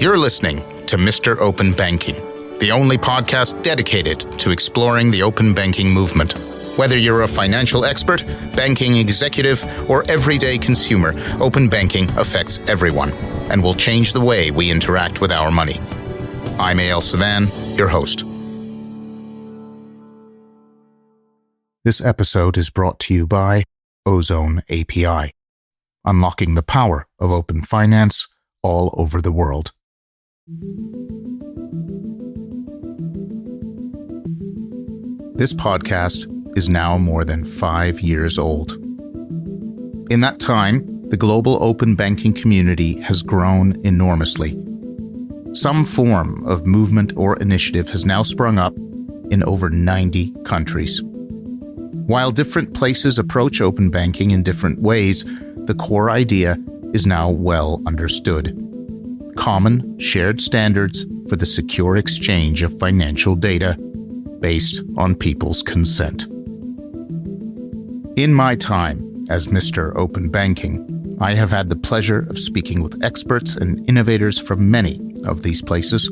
You're listening to Mr. Open Banking, the only podcast dedicated to exploring the open banking movement. Whether you're a financial expert, banking executive, or everyday consumer, open banking affects everyone and will change the way we interact with our money. I'm Eyal, your host. This episode is brought to you by Ozone API, unlocking the power of open finance all over the world. This podcast is now more than 5 years old. In that time, the global open banking community has grown enormously. Some form of movement or initiative has now sprung up in over 90 countries. While different places approach open banking in different ways, the core idea is now well understood. Common, shared standards for the secure exchange of financial data based on people's consent. In my time as Mr. Open Banking, I have had the pleasure of speaking with experts and innovators from many of these places.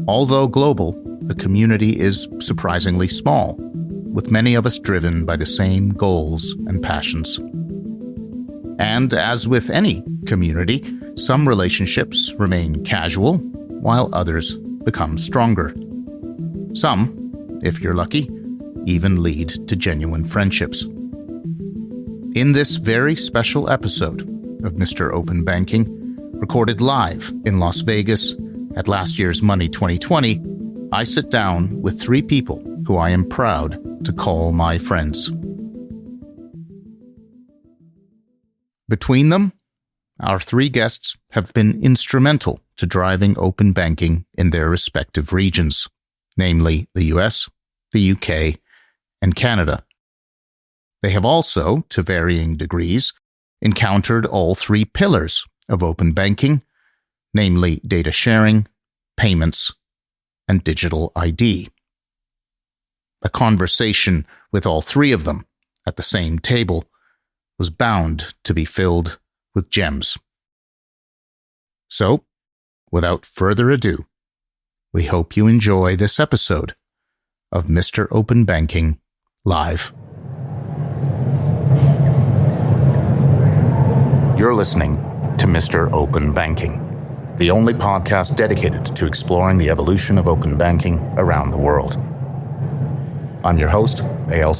Although global, the community is surprisingly small, with many of us driven by the same goals and passions. And as with any community, some relationships remain casual, while others become stronger. Some, if you're lucky, even lead to genuine friendships. In this very special episode of Mr. Open Banking, recorded live in Las Vegas at last year's Money 2020, I sit down with three people who I am proud to call my friends. Between them, our three guests have been instrumental to driving open banking in their respective regions, namely the US, the UK, and Canada. They have also, to varying degrees, encountered all three pillars of open banking, namely data sharing, payments, and digital ID. A conversation with all three of them at the same table was bound to be filled with gems. So, without further ado, we hope you enjoy this episode of Mr. Open Banking Live. You're listening to Mr. Open Banking, the only podcast dedicated to exploring the evolution of open banking around the world. I'm your host, Eyal,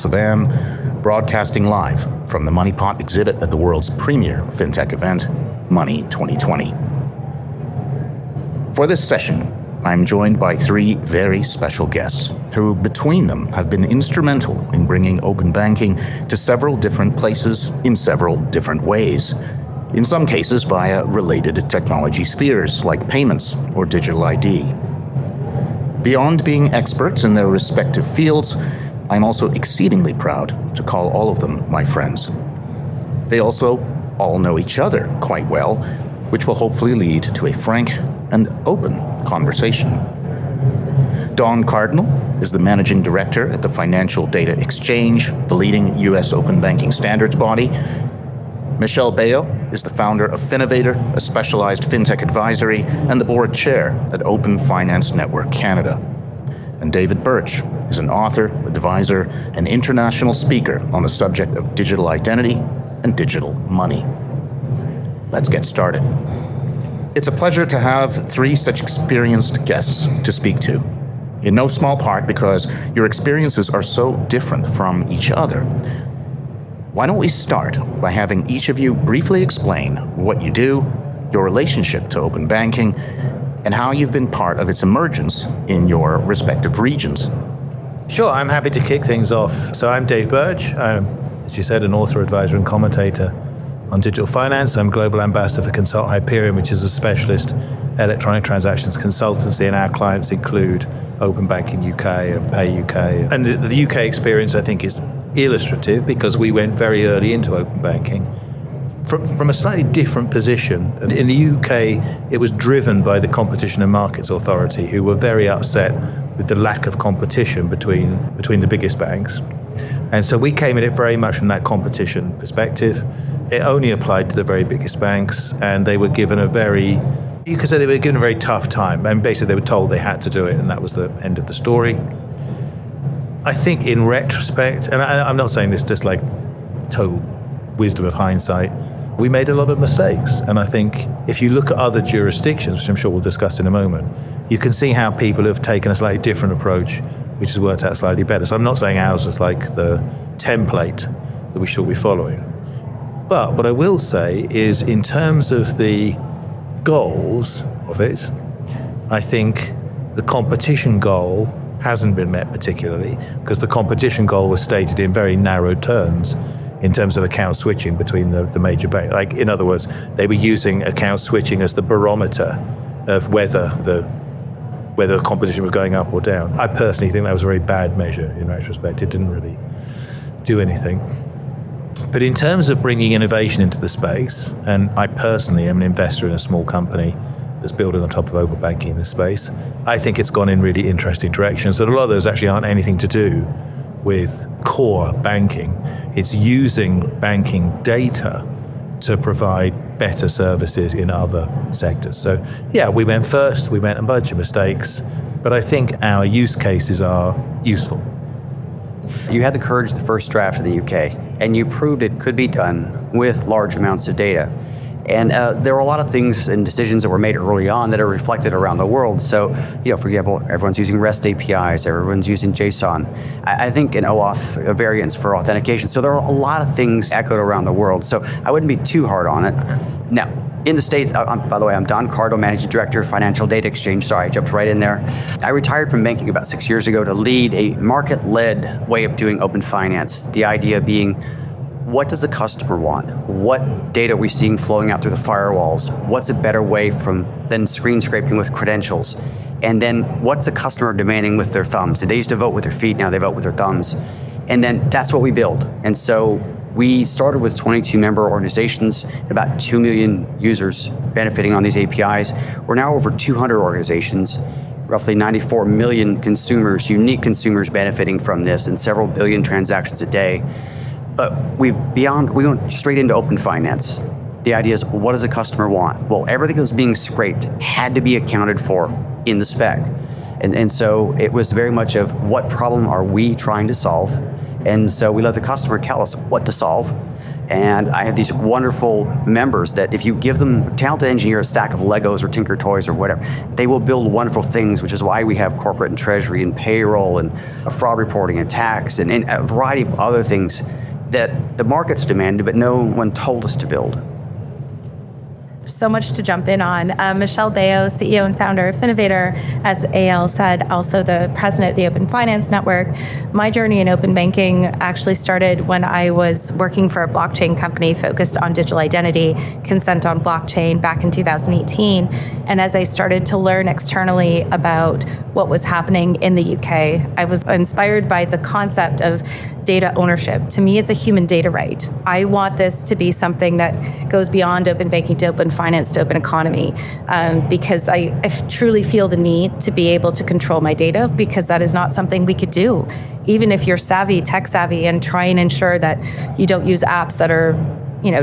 broadcasting live from the Money Pot exhibit at the world's premier fintech event, Money 2020. For this session, I'm joined by three very special guests who, between them, have been instrumental in bringing open banking to several different places in several different ways, in some cases via related technology spheres like payments or digital ID. Beyond being experts in their respective fields, I'm also exceedingly proud to call all of them my friends. They also all know each other quite well, which will hopefully lead to a frank and open conversation. Don Cardinal is the managing director at the Financial Data Exchange, the leading U.S. open banking standards body. Beyo is the founder of Finavator, a specialized fintech advisory, and the board chair at Open Finance Network Canada. And David Birch is an author, advisor, and international speaker on the subject of digital identity and digital money. Let's get started. It's a pleasure to have three such experienced guests to speak to, in no small part because your experiences are so different from each other. Why don't we start by having each of you briefly explain what you do, your relationship to open banking, and how you've been part of its emergence in your respective regions. Sure, I'm happy to kick things off. So I'm Dave Birch. I'm, as you said, an author, advisor, and commentator on digital finance. I'm global ambassador for Consult Hyperion, which is a specialist electronic transactions consultancy, and our clients include Open Banking UK and Pay UK. And the UK experience, I think, is illustrative because we went very early into open banking from a slightly different position. In the UK, it was driven by the Competition and Markets Authority, who were very upset with the lack of competition between the biggest banks. And so we came at it very much from that competition perspective. It only applied to the very biggest banks, and they were given a very You could say they were given a very tough time, and basically they were told they had to do it, and that was the end of the story. I think in retrospect, and I'm not saying this just like total wisdom of hindsight, we made a lot of mistakes. And I think if you look at other jurisdictions, which I'm sure we'll discuss in a moment, you can see how people have taken a slightly different approach, which has worked out slightly better. So I'm not saying ours was like the template that we should be following. But what I will say is, in terms of the goals of it, I think the competition goal hasn't been met particularly, because the competition goal was stated in very narrow terms in terms of account switching between the major banks. Like, in other words, they were using account switching as the barometer of whether the competition was going up or down. I personally think that was a very bad measure in retrospect. It didn't really do anything. But in terms of bringing innovation into the space, and I personally am an investor in a small company that's building on top of open banking in this space, I think it's gone in really interesting directions. And a lot of those actually aren't anything to do with core banking. It's using banking data to provide better services in other sectors. So yeah, we went first, we made a bunch of mistakes, but I think our use cases are useful. You had the courage the first draft of the UK, and you proved it could be done with large amounts of data. And there were a lot of things and decisions that were made early on that are reflected around the world. So, for example, everyone's using REST APIs, everyone's using JSON. I think an OAuth variants for authentication. So there are a lot of things echoed around the world. So I wouldn't be too hard on it. Now, in the States, by the way, I'm Don Cardinal, Managing Director of Financial Data Exchange. Sorry, I jumped right in there. I retired from banking about 6 years ago to lead a market-led way of doing open finance. The idea being, what does the customer want? What data are we seeing flowing out through the firewalls? What's a better way than screen scraping with credentials? And then what's the customer demanding with their thumbs? They used to vote with their feet, now they vote with their thumbs. And then that's what we build. And so we started with 22 member organizations, about 2 million users benefiting on these APIs. We're now over 200 organizations, roughly 94 million consumers, unique consumers benefiting from this, and several billion transactions a day. But we went straight into open finance. The idea is, what does the customer want? Well, everything that was being scraped had to be accounted for in the spec. And so it was very much of, what problem are we trying to solve? And so we let the customer tell us what to solve. And I have these wonderful members that if you give them, talented engineer, a stack of Legos or Tinker Toys or whatever, they will build wonderful things, which is why we have corporate and treasury and payroll and fraud reporting and tax and a variety of other things that the markets demanded, but no one told us to build. So much to jump in on. Michelle Beyo, CEO and founder of Finavator, as Eyal said, also the president of the Open Finance Network. My journey in open banking actually started when I was working for a blockchain company focused on digital identity, consent on blockchain, back in 2018. And as I started to learn externally about what was happening in the UK, I was inspired by the concept of data ownership. To me, it's a human data right. I want this to be something that goes beyond open banking to open finance to open economy, because I truly feel the need to be able to control my data, because that is not something we could do. Even if you're tech savvy, and try and ensure that you don't use apps that are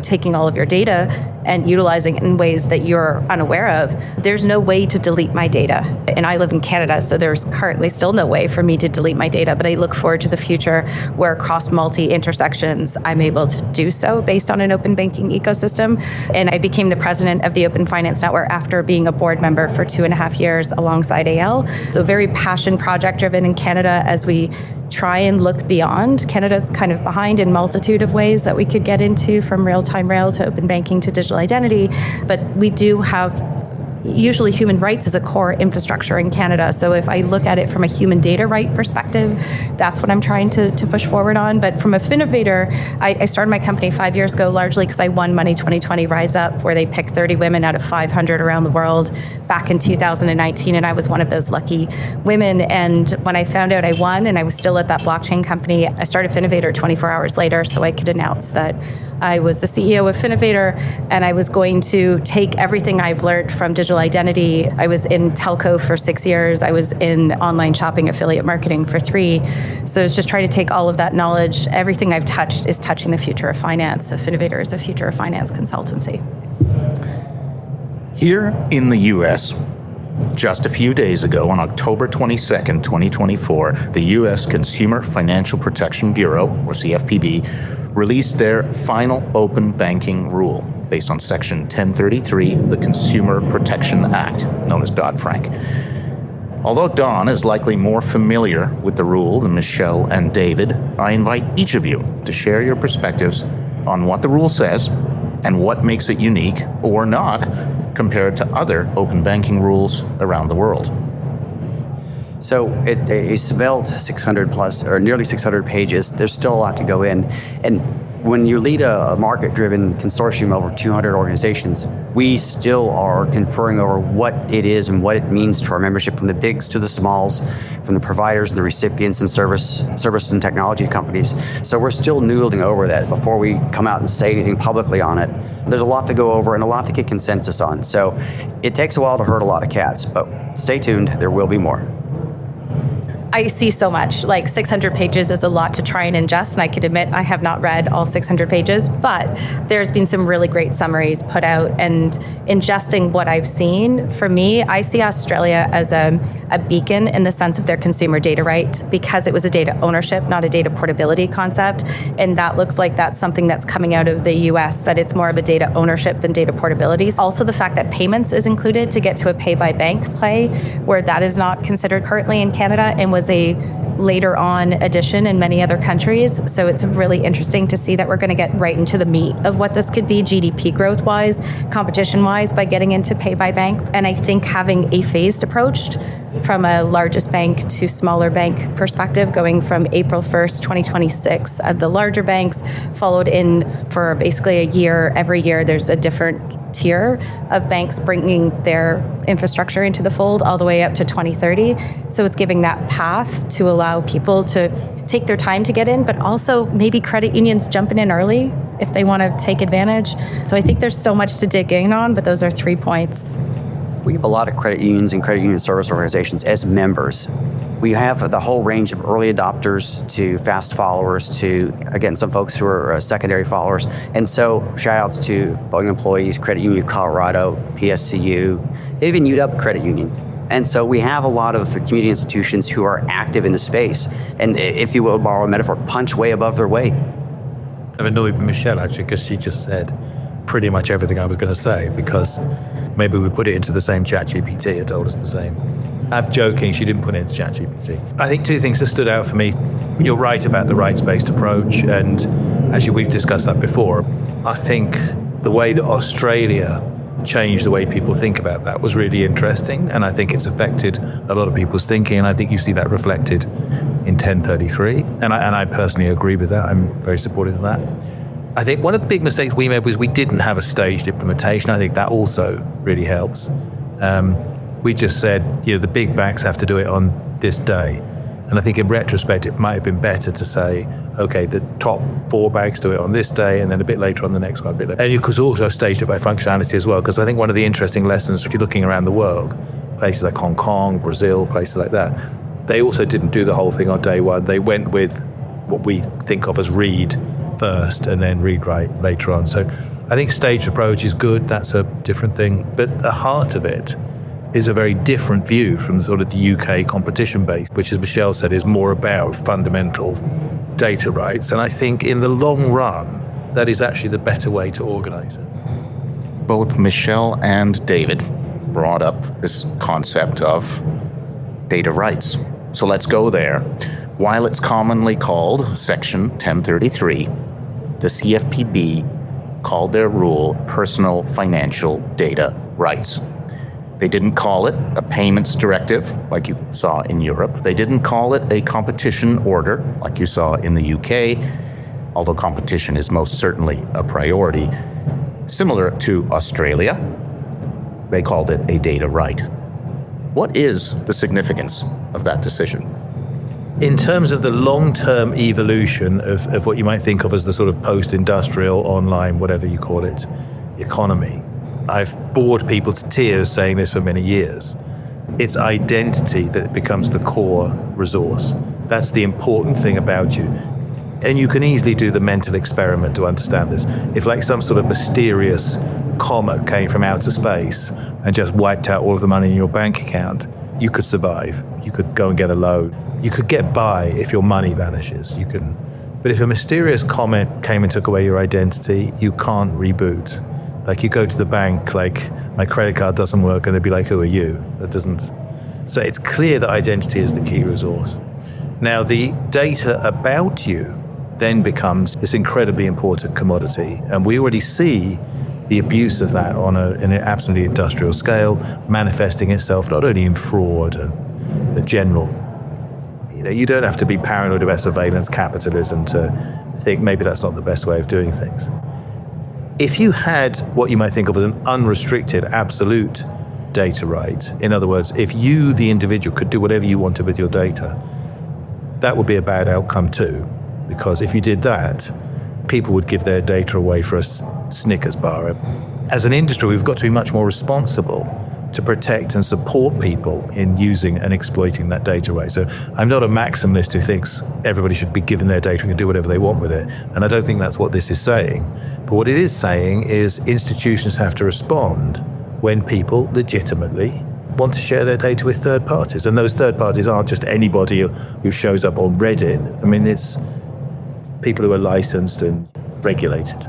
taking all of your data and utilizing it in ways that you're unaware of, there's no way to delete my data. And I live in Canada, so there's currently still no way for me to delete my data, but I look forward to the future where across multi-intersections, I'm able to do so based on an open banking ecosystem. And I became the president of the Open Finance Network after being a board member for 2.5 years alongside Eyal. So very passion project driven in Canada as we try and look beyond. Canada's kind of behind in multitude of ways that we could get into, from real-time rail to open banking to digital identity, but we do have usually human rights as a core infrastructure in Canada. So if I look at it from a human data right perspective, that's what I'm trying to push forward on. But from a Finavator, I started my company 5 years ago, largely because I won Money 2020 Rise Up, where they picked 30 women out of 500 around the world back in 2019. And I was one of those lucky women. And when I found out I won and I was still at that blockchain company, I started Finavator 24 hours later so I could announce that I was the CEO of Finavator, and I was going to take everything I've learned from digital identity. I was in telco for 6 years. I was in online shopping affiliate marketing for 3. So I was just trying to take all of that knowledge. Everything I've touched is touching the future of finance. So Finavator is a future of finance consultancy. Here in the U.S., just a few days ago, on October 22nd, 2024, the U.S. Consumer Financial Protection Bureau, or CFPB, released their final open banking rule based on Section 1033 of the Consumer Protection Act, known as Dodd-Frank. Although Don is likely more familiar with the rule than Michelle and David, I invite each of you to share your perspectives on what the rule says and what makes it unique or not compared to other open banking rules around the world. So a svelte 600 plus, or nearly 600 pages, there's still a lot to go in. And when you lead a market-driven consortium of over 200 organizations, we still are conferring over what it is and what it means to our membership, from the bigs to the smalls, from the providers and the recipients and service and technology companies. So we're still noodling over that before we come out and say anything publicly on it. There's a lot to go over and a lot to get consensus on. So it takes a while to herd a lot of cats, but stay tuned, there will be more. I see so much. Like 600 pages is a lot to try and ingest, and I can admit I have not read all 600 pages, but there's been some really great summaries put out, and ingesting what I've seen, for me, I see Australia as a beacon in the sense of their consumer data rights, because it was a data ownership, not a data portability concept, and that looks like that's something that's coming out of the US, that it's more of a data ownership than data portability. Also the fact that payments is included to get to a pay-by-bank play, where that is not considered currently in Canada and was a later on addition in many other countries. So it's really interesting to see that we're going to get right into the meat of what this could be GDP growth wise, competition wise, by getting into pay by bank. And I think having a phased approach from a largest bank to smaller bank perspective, going from April 1st, 2026 at the larger banks, followed in for basically a year. Every year there's a different tier of banks bringing their infrastructure into the fold all the way up to 2030. So it's giving that path to allow people to take their time to get in, but also maybe credit unions jumping in early if they want to take advantage. So I think there's so much to dig in on, but those are 3 points. We have a lot of credit unions and credit union service organizations as members. We have the whole range of early adopters to fast followers to, again, some folks who are secondary followers. And so shout outs to Boeing employees, Credit Union of Colorado, PSCU, even UW Credit Union. And so we have a lot of community institutions who are active in the space. And if you will borrow a metaphor, punch way above their weight. I'm annoyed with Michelle, actually, because she just said pretty much everything I was going to say, because maybe we put it into the same ChatGPT. It told us the same. I'm joking, she didn't put it into ChatGPT. I think 2 things that stood out for me. You're right about the rights-based approach, and actually we've discussed that before. I think the way that Australia changed the way people think about that was really interesting, and I think it's affected a lot of people's thinking, and I think you see that reflected in 1033, and I personally agree with that. I'm very supportive of that. I think one of the big mistakes we made was we didn't have a staged implementation. I think that also really helps. We just said, the big banks have to do it on this day. And I think in retrospect, it might have been better to say, okay, the top 4 banks do it on this day, and then a bit later on the next one. And you could also stage it by functionality as well, because I think one of the interesting lessons, if you're looking around the world, places like Hong Kong, Brazil, places like that, they also didn't do the whole thing on day one. They went with what we think of as read first and then read write later on. So I think staged approach is good. That's a different thing. But the heart of it is a very different view from sort of the UK competition base, which, as Michelle said, is more about fundamental data rights. And I think in the long run, that is actually the better way to organize it. Both Michelle and David brought up this concept of data rights. So let's go there. While it's commonly called Section 1033, the CFPB called their rule personal financial data rights. They didn't call it a payments directive like you saw in Europe. They didn't call it a competition order like you saw in the UK, although competition is most certainly a priority. Similar to Australia, they called it a data right. What is the significance of that decision? In terms of the long-term evolution of what you might think of as the sort of post-industrial, online, whatever you call it, economy, I've bored people to tears saying this for many years. It's identity that becomes the core resource. That's the important thing about you. And you can easily do the mental experiment to understand this. If like some sort of mysterious comet came from outer space and just wiped out all of the money in your bank account, you could survive. You could go and get a loan. You could get by if your money vanishes. But if a mysterious comet came and took away your identity, you can't reboot. Like, you go to the bank, like, my credit card doesn't work, and they'd be like, who are you? That doesn't. So it's clear that identity is the key resource. Now, the data about you then becomes this incredibly important commodity. And we already see the abuse of that on an absolutely industrial scale, manifesting itself not only in fraud and the general. You don't have to be paranoid about surveillance capitalism to think maybe that's not the best way of doing things. If you had what you might think of as an unrestricted, absolute data right, in other words, if you, the individual, could do whatever you wanted with your data, that would be a bad outcome too. Because if you did that, people would give their data away for a Snickers bar. As an industry, we've got to be much more responsible to protect and support people in using and exploiting that data right. So I'm not a maximalist who thinks everybody should be given their data and do whatever they want with it. And I don't think that's what this is saying. But what it is saying is institutions have to respond when people legitimately want to share their data with third parties. And those third parties aren't just anybody who shows up on Reddit. I mean, it's people who are licensed and regulated.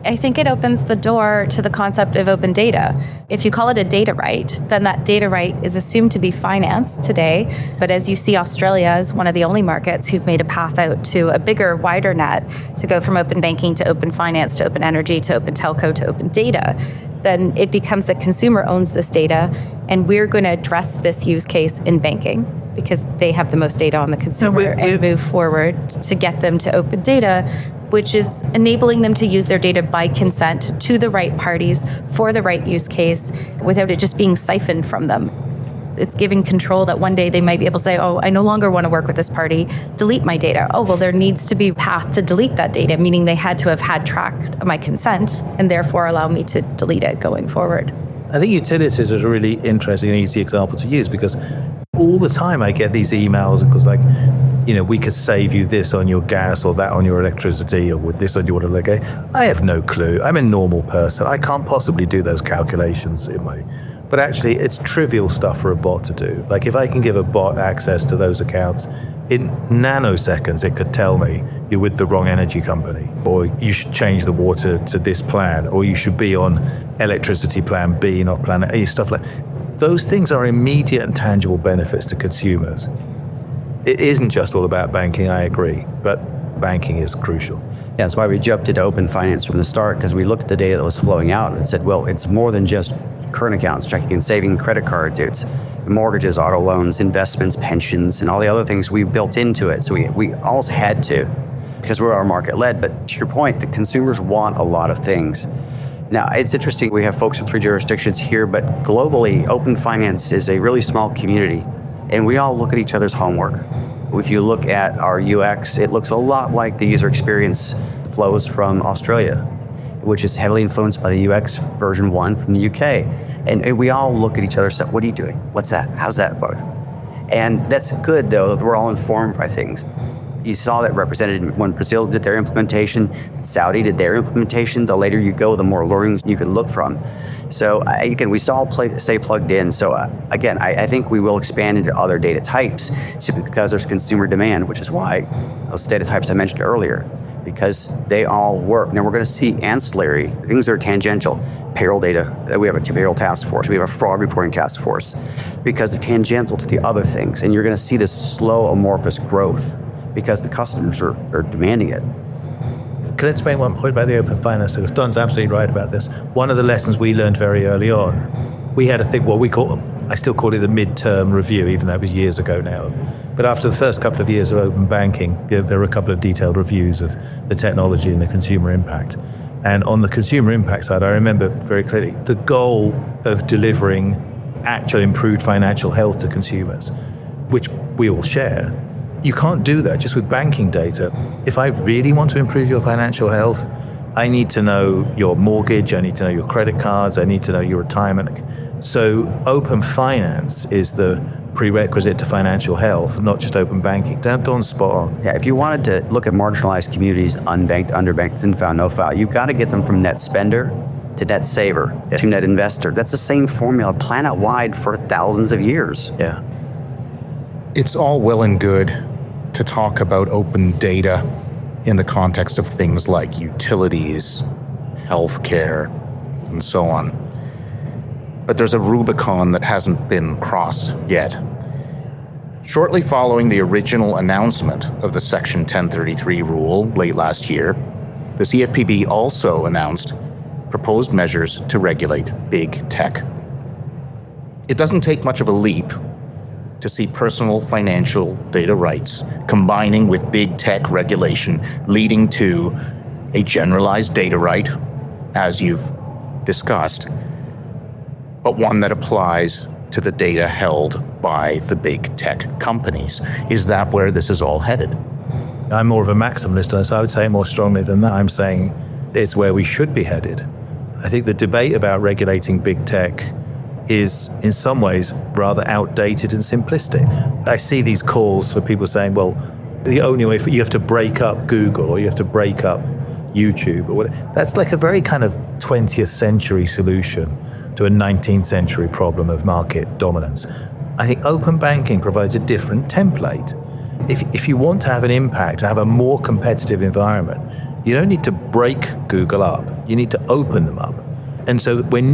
I think it opens the door to the concept of open data. If you call it a data right, then that data right is assumed to be finance today. But as you see, Australia is one of the only markets who've made a path out to a bigger, wider net to go from open banking to open finance to open energy to open telco to open data. Then it becomes that consumer owns this data, and we're going to address this use case in banking because they have the most data on the consumer and move forward to get them to open data, which is enabling them to use their data by consent to the right parties for the right use case without it just being siphoned from them. It's giving control that one day they might be able to say, oh, I no longer want to work with this party, delete my data. Oh, well, there needs to be a path to delete that data, meaning they had to have had track of my consent and therefore allow me to delete it going forward. I think utilities is a really interesting and easy example to use because all the time I get these emails because we could save you this on your gas or that on your electricity or with this on your water. I have no clue. I'm a normal person. I can't possibly do those calculations but actually it's trivial stuff for a bot to do. Like if I can give a bot access to those accounts, in nanoseconds it could tell me you're with the wrong energy company, or you should change the water to this plan, or you should be on electricity plan B, not plan A, stuff like that. Those things are immediate and tangible benefits to consumers. It isn't just all about banking, I agree, but banking is crucial. Yeah, that's why we jumped into open finance from the start, because we looked at the data that was flowing out and said, well, it's more than just current accounts, checking and saving, credit cards. It's mortgages, auto loans, investments, pensions, and all the other things we built into it. So we also had to, because we're our market-led. But to your point, the consumers want a lot of things. Now, it's interesting, we have folks from 3 jurisdictions here, but globally, open finance is a really small community, and we all look at each other's homework. If you look at our UX, it looks a lot like the user experience flows from Australia, which is heavily influenced by the UX version 1 from the UK. And we all look at each other and say, what are you doing? What's that? How's that bug? And that's good, though, that we're all informed by things. You saw that represented when Brazil did their implementation, Saudi did their implementation. The later you go, the more learnings you can look from. So again, we still all stay plugged in. So again, I think we will expand into other data types simply because there's consumer demand, which is why those data types I mentioned earlier, because they all work. Now we're going to see ancillary things that are tangential. Payroll data, we have a payroll task force, we have a fraud reporting task force, because they're tangential to the other things. And you're going to see this slow amorphous growth because the customers are demanding it. Can I explain one point about the open finance? Because Don's absolutely right about this. One of the lessons we learned very early on, we had a thing, I still call it the midterm review, even though it was years ago now. But after the first couple of years of open banking, there were a couple of detailed reviews of the technology and the consumer impact. And on the consumer impact side, I remember very clearly the goal of delivering actual improved financial health to consumers, which we all share. You can't do that just with banking data. If I really want to improve your financial health, I need to know your mortgage, I need to know your credit cards, I need to know your retirement. So open finance is the prerequisite to financial health, not just open banking. Don's spot on. Yeah, if you wanted to look at marginalized communities, unbanked, underbanked, thin file, no file, you've got to get them from net spender to net saver to net investor. That's the same formula planet-wide for thousands of years. Yeah. It's all well and good to talk about open data in the context of things like utilities, healthcare, and so on. But there's a Rubicon that hasn't been crossed yet. Shortly following the original announcement of the Section 1033 rule late last year, the CFPB also announced proposed measures to regulate big tech. It doesn't take much of a leap to see personal financial data rights combining with big tech regulation, leading to a generalized data right, as you've discussed, but one that applies to the data held by the big tech companies. Is that where this is all headed? I'm more of a maximalist on this. I would say more strongly than that. I'm saying it's where we should be headed. I think the debate about regulating big tech is in some ways rather outdated and simplistic. I see these calls for people saying, well, the only way you have to break up Google or you have to break up YouTube or whatever. That's like a very kind of 20th century solution to a 19th century problem of market dominance. I think open banking provides a different template. If you want to have an impact, to have a more competitive environment, you don't need to break Google up. You need to open them up. And so when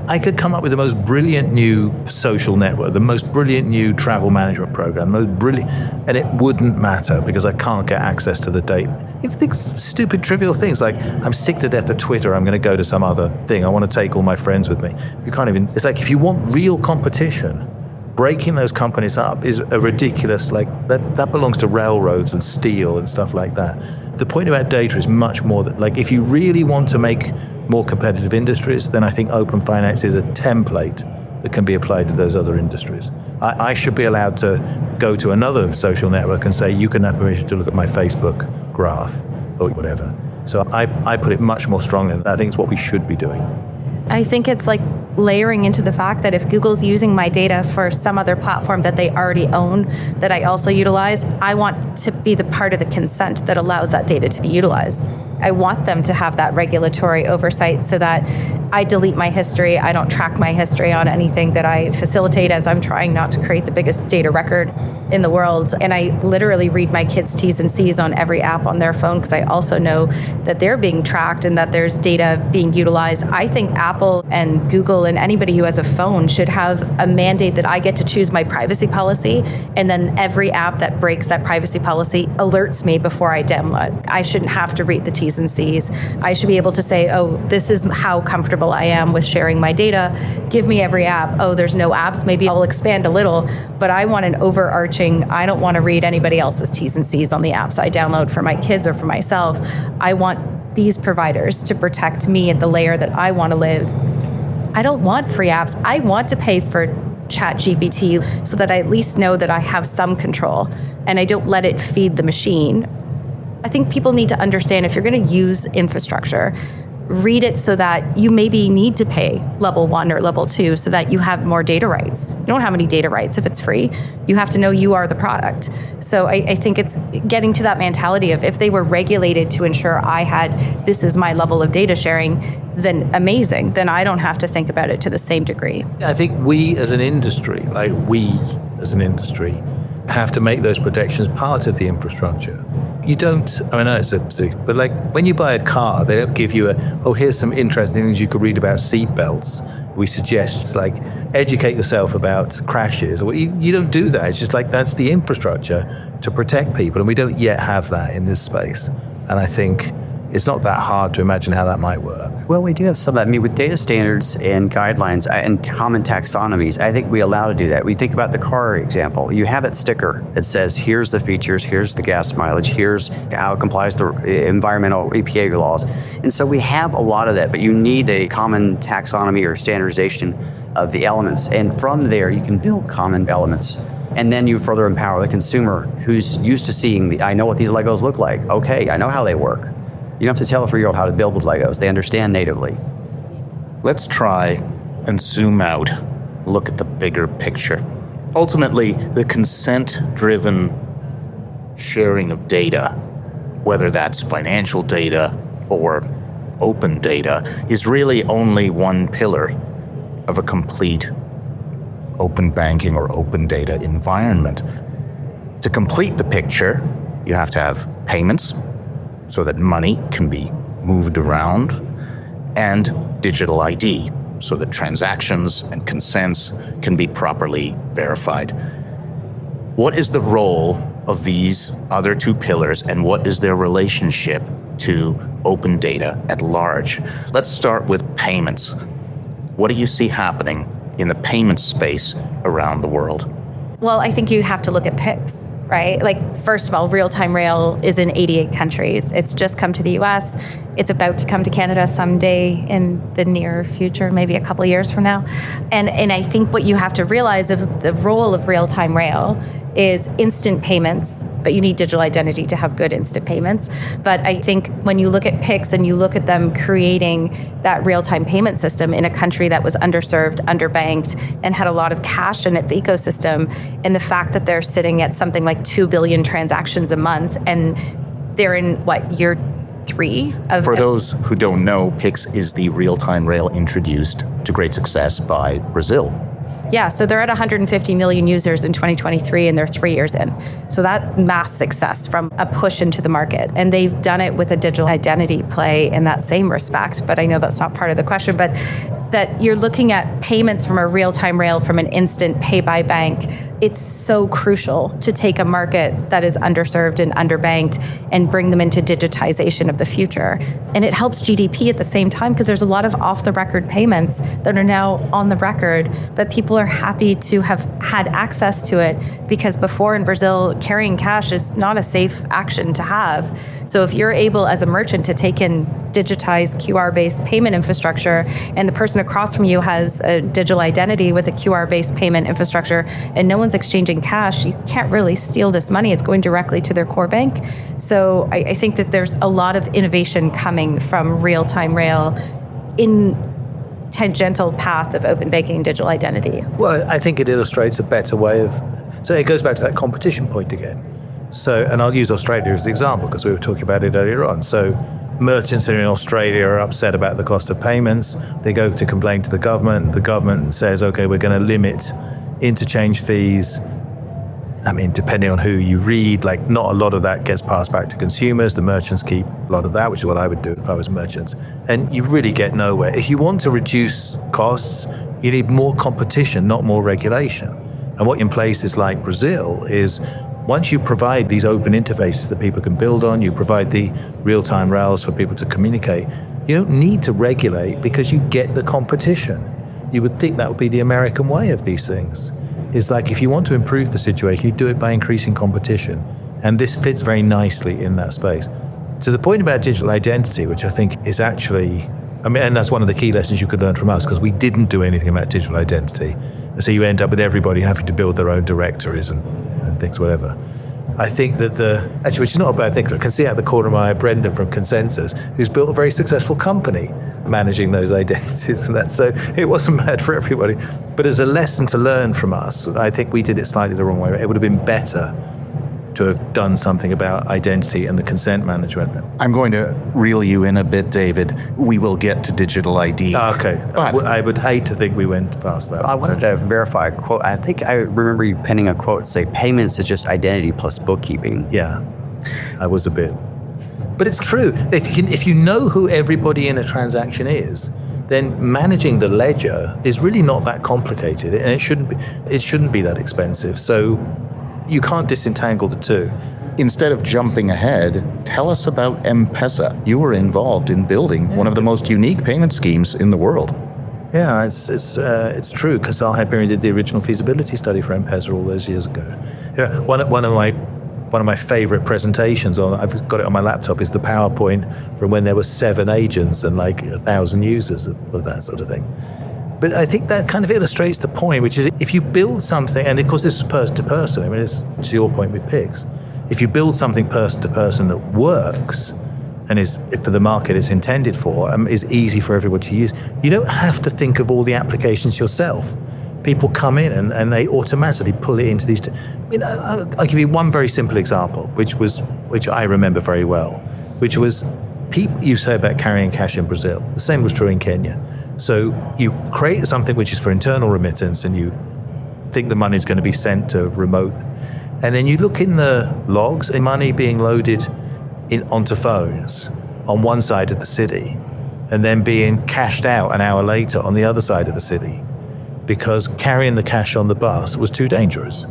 I could come up with the most brilliant new social network, the most brilliant new travel management program, the most brilliant, and it wouldn't matter because I can't get access to the data. If things, stupid, trivial things like I'm sick to death of Twitter, I'm going to go to some other thing. I want to take all my friends with me. You can't even. It's like if you want real competition, breaking those companies up is a ridiculous. Like that belongs to railroads and steel and stuff like that. The point about data is much more that, like, if you really want to make more competitive industries, then I think open finance is a template that can be applied to those other industries. I should be allowed to go to another social network and say, you can have permission to look at my Facebook graph or whatever. So I put it much more strongly. I think it's what we should be doing. I think it's like layering into the fact that if Google's using my data for some other platform that they already own, that I also utilize, I want to be the part of the consent that allows that data to be utilized. I want them to have that regulatory oversight so that I delete my history. I don't track my history on anything that I facilitate, as I'm trying not to create the biggest data record in the world. And I literally read my kids' T's and C's on every app on their phone because I also know that they're being tracked and that there's data being utilized. I think Apple and Google and anybody who has a phone should have a mandate that I get to choose my privacy policy, and then every app that breaks that privacy policy alerts me before I download. I shouldn't have to read the T's and C's. I should be able to say, oh, this is how comfortable I am with sharing my data. Give me every app. Oh, there's no apps. Maybe I'll expand a little, but I want an overarching, I don't want to read anybody else's T's and C's on the apps I download for my kids or for myself. I want these providers to protect me at the layer that I want to live. I don't want free apps. I want to pay for ChatGPT so that I at least know that I have some control and I don't let it feed the machine. I think people need to understand, if you're going to use infrastructure, read it so that you maybe need to pay level 1 or level 2 so that you have more data rights. You don't have any data rights if it's free. You have to know you are the product. So I think it's getting to that mentality of, if they were regulated to ensure I had, this is my level of data sharing, then amazing. Then I don't have to think about it to the same degree. I think we as an industry, have to make those protections part of the infrastructure. You don't, I know it's but like when you buy a car, they don't give you here's some interesting things you could read about seat belts. We suggest, it's like, educate yourself about crashes. You don't do that. It's just like, that's the infrastructure to protect people. And we don't yet have that in this space. And I think it's not that hard to imagine how that might work. Well, we do have some of that. I mean, with data standards and guidelines and common taxonomies, I think we allow to do that. We think about the car example. You have that sticker that says, here's the features, here's the gas mileage, here's how it complies to environmental EPA laws. And so we have a lot of that, but you need a common taxonomy or standardization of the elements. And from there, you can build common elements. And then you further empower the consumer who's used to seeing I know what these Legos look like. Okay, I know how they work. You don't have to tell a 3-year-old how to build with Legos. They understand natively. Let's try and zoom out, look at the bigger picture. Ultimately, the consent-driven sharing of data, whether that's financial data or open data is really only one pillar of a complete open banking or open data environment. To complete the picture, you have to have payments so that money can be moved around, and digital ID so that transactions and consents can be properly verified. What is the role of these other two pillars, and what is their relationship to open data at large? Let's start with payments. What do you see happening in the payment space around the world? Well, I think you have to look at PICs, right? Like, first of all, real-time rail is in 88 countries. It's just come to the US. It's about to come to Canada someday in the near future, maybe a couple of years from now. And I think what you have to realize is the role of real-time rail is instant payments, but you need digital identity to have good instant payments. But I think when you look at PICs and you look at them creating that real-time payment system in a country that was underserved, underbanked, and had a lot of cash in its ecosystem, and the fact that they're sitting at something like 2 billion transactions a month, and they're in, year 3 of... For those who don't know, PICS is the real-time rail introduced to great success by Brazil. Yeah, so they're at 150 million users in 2023, and they're 3 years in. So that mass success from a push into the market. And they've done it with a digital identity play in that same respect, but I know that's not part of the question, but that you're looking at payments from a real-time rail, from an instant pay by bank. It's so crucial to take a market that is underserved and underbanked and bring them into digitization of the future. And it helps GDP at the same time, because there's a lot of off-the-record payments that are now on the record, but people are happy to have had access to it, because before in Brazil, carrying cash is not a safe action to have. So if you're able as a merchant to take in digitized QR-based payment infrastructure, and the person across from you has a digital identity with a QR-based payment infrastructure, and no one's exchanging cash, you can't really steal this money. It's going directly to their core bank. So I think that there's a lot of innovation coming from real-time rail in tangential path of open banking and digital identity. Well, I think it illustrates a better way of... So it goes back to that competition point again. So, and I'll use Australia as the example, because we were talking about it earlier on. So merchants in Australia are upset about the cost of payments. They go to complain to the government. The government says, okay, we're going to limit interchange fees. I mean, depending on who you read, not a lot of that gets passed back to consumers. The merchants keep a lot of that, which is what I would do if I was merchants. And you really get nowhere. If you want to reduce costs, you need more competition, not more regulation. And what in places like Brazil is, once you provide these open interfaces that people can build on, you provide the real-time rails for people to communicate, you don't need to regulate, because you get the competition. You would think that would be the American way of these things. It's like, if you want to improve the situation, you do it by increasing competition. And this fits very nicely in that space. To the point about digital identity, which I think is actually, and that's one of the key lessons you could learn from us, because we didn't do anything about digital identity. So you end up with everybody having to build their own directories and things, whatever. I think that which is not a bad thing, because I can see out the corner of my eye Brendan from Consensus, who's built a very successful company managing those identities and that. So it wasn't bad for everybody. But as a lesson to learn from us, I think we did it slightly the wrong way. It would have been better to have done something about identity and the consent management. I'm going to reel you in a bit, David. We will get to digital ID. Okay. I would hate to think we went past that. I wanted to verify a quote. I think I remember you penning a quote, say, payments is just identity plus bookkeeping. Yeah, I was a bit. But it's true. If you know who everybody in a transaction is, then managing the ledger is really not that complicated, and it shouldn't be that expensive. So you can't disentangle the two. Instead of jumping ahead, tell us about M-Pesa. You were involved in building one of the most unique payment schemes in the world. Yeah, it's true, because Hyperion did the original feasibility study for M-Pesa all those years ago. Yeah, one of my favorite presentations, I've got it on my laptop, is the PowerPoint from when there were 7 agents and 1,000 users of that sort of thing. But I think that kind of illustrates the point, which is, if you build something, and of course this is person to person, it's to your point with PICs. If you build something person to person that works, and is, for the market it's intended for, is easy for everyone to use, you don't have to think of all the applications yourself. People come in and they automatically pull it into these. I'll give you one very simple example, which I remember very well, which was You say about carrying cash in Brazil. The same was true in Kenya. So you create something which is for internal remittance, and you think the money is going to be sent to remote. And then you look in the logs and money being loaded onto phones on one side of the city and then being cashed out an hour later on the other side of the city because carrying the cash on the bus was too dangerous.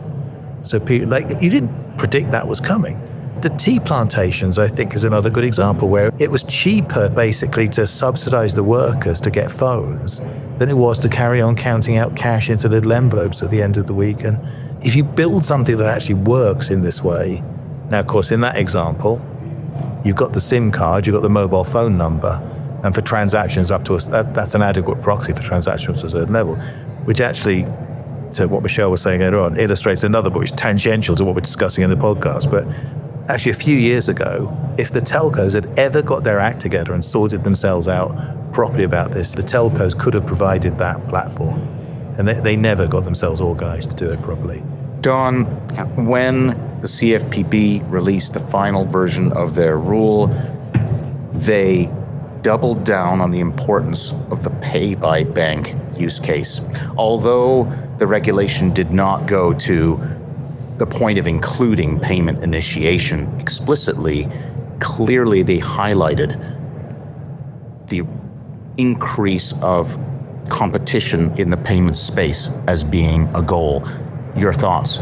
So people, you didn't predict that was coming. The tea plantations, I think, is another good example where it was cheaper basically to subsidize the workers to get phones than it was to carry on counting out cash into little envelopes at the end of the week. And if you build something that actually works in this way, now, of course, in that example, you've got the SIM card, you've got the mobile phone number, and for transactions up to that's an adequate proxy for transactions to a certain level, which actually, to what Michelle was saying earlier on, illustrates another but which is tangential to what we're discussing in the podcast. But actually, a few years ago, if the telcos had ever got their act together and sorted themselves out properly about this, the telcos could have provided that platform. And they never got themselves organized to do it properly. Don, when the CFPB released the final version of their rule, they doubled down on the importance of the pay by bank use case. Although the regulation did not go to the point of including payment initiation explicitly, clearly they highlighted the increase of competition in the payment space as being a goal. Your thoughts?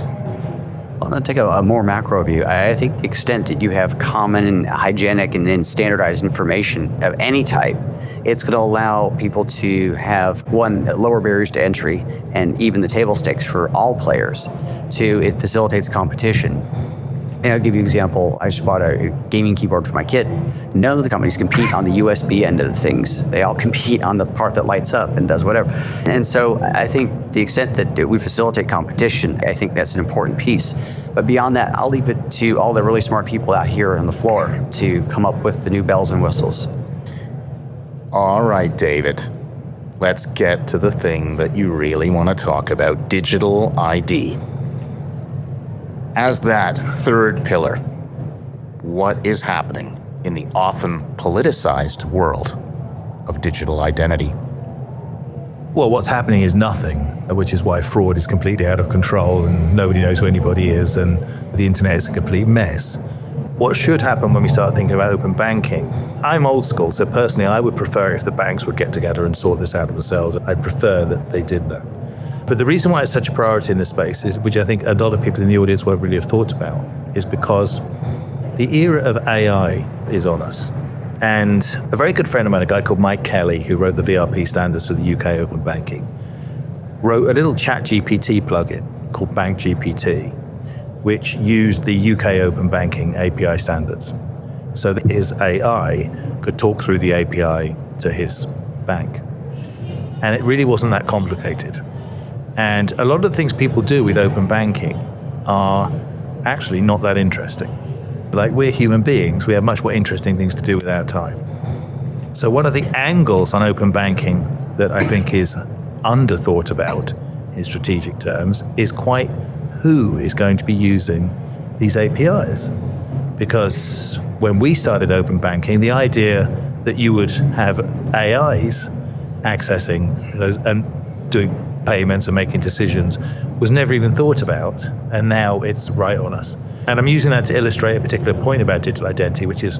I'm going to take a more macro view. I think the extent that you have common and hygienic and then standardized information of any type, it's going to allow people to have, one, lower barriers to entry and even the table stakes for all players. Two, it facilitates competition. And I'll give you an example. I just bought a gaming keyboard for my kid. None of the companies compete on the USB end of the things. They all compete on the part that lights up and does whatever. And so I think the extent that we facilitate competition, I think that's an important piece. But beyond that, I'll leave it to all the really smart people out here on the floor to come up with the new bells and whistles. All right, David. Let's get to the thing that you really want to talk about, digital ID. As that third pillar, what is happening in the often politicized world of digital identity? Well, what's happening is nothing, which is why fraud is completely out of control and nobody knows who anybody is and the internet is a complete mess. What should happen when we start thinking about open banking? I'm old school, so personally I would prefer if the banks would get together and sort this out themselves. I'd prefer that they did that. But the reason why it's such a priority in this space, is, which I think a lot of people in the audience won't really have thought about, is because the era of AI is on us. And a very good friend of mine, a guy called Mike Kelly, who wrote the VRP standards for the UK open banking, wrote a little ChatGPT plugin called BankGPT, which used the UK open banking API standards. So that his AI could talk through the API to his bank. And it really wasn't that complicated. And a lot of the things people do with open banking are actually not that interesting. Like, we're human beings, we have much more interesting things to do with our time. So one of the angles on open banking that I think is underthought about in strategic terms is quite who is going to be using these APIs. Because when we started open banking, the idea that you would have AIs accessing those and doing payments and making decisions was never even thought about, and now it's right on us. And I'm using that to illustrate a particular point about digital identity, which is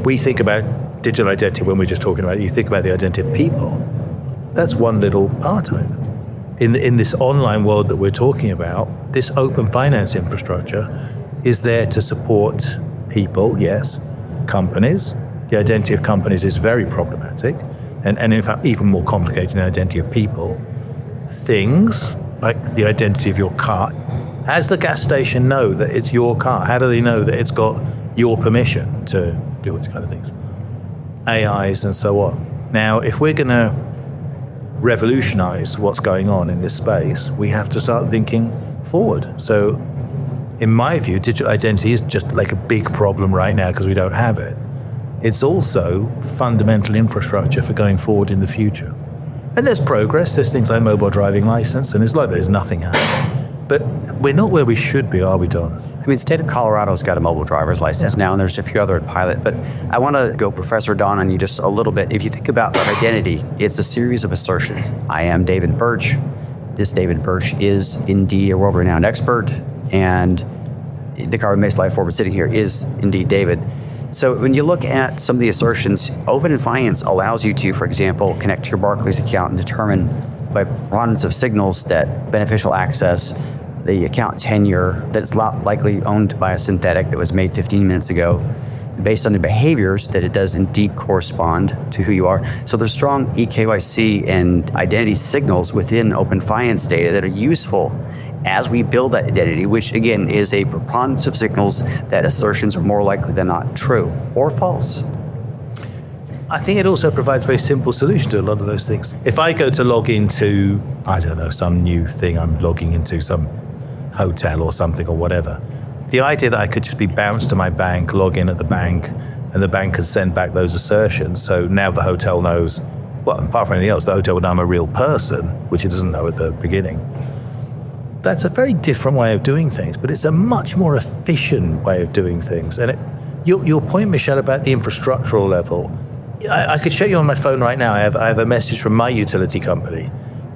we think about digital identity when we're just talking about it. You think about the identity of people. That's one little part of it. In this online world that we're talking about, this open finance infrastructure is there to support people, yes, companies. The identity of companies is very problematic, and in fact even more complicated than the identity of people. Things like the identity of your car. How does the gas station know that it's your car? How do they know that it's got your permission to do these kind of things? AIs and so on. Now, if we're going to revolutionize what's going on in this space, we have to start thinking forward. So, in my view, digital identity is just like a big problem right now because we don't have it. It's also fundamental infrastructure for going forward in the future. And there's progress, there's things like mobile driving license, and it's like there's nothing happening. But we're not where we should be, are we, Don? I mean, state of Colorado's got a mobile driver's license now, and there's a few other pilot. But I want to go Professor Don on you just a little bit. If you think about identity, it's a series of assertions. I am David Birch. This David Birch is indeed a world-renowned expert, and the carbon-based life form sitting here is indeed David. So when you look at some of the assertions, Open Finance allows you to, for example, connect to your Barclays account and determine by preponderance of signals that beneficial access, the account tenure, that it's likely owned by a synthetic that was made 15 minutes ago, based on the behaviors, that it does indeed correspond to who you are. So there's strong eKYC and identity signals within Open Finance data that are useful as we build that identity, which again is a preponderance of signals that assertions are more likely than not true or false. I think it also provides a very simple solution to a lot of those things. If I go to log into, I don't know, some new thing, I'm logging into some hotel or something or whatever, the idea that I could just be bounced to my bank, log in at the bank, and the bank could send back those assertions. So now the hotel knows, well, apart from anything else, the hotel would know I'm a real person, which it doesn't know at the beginning. That's a very different way of doing things, but it's a much more efficient way of doing things. And your point, Michelle, about the infrastructural level, I could show you on my phone right now. I have a message from my utility company,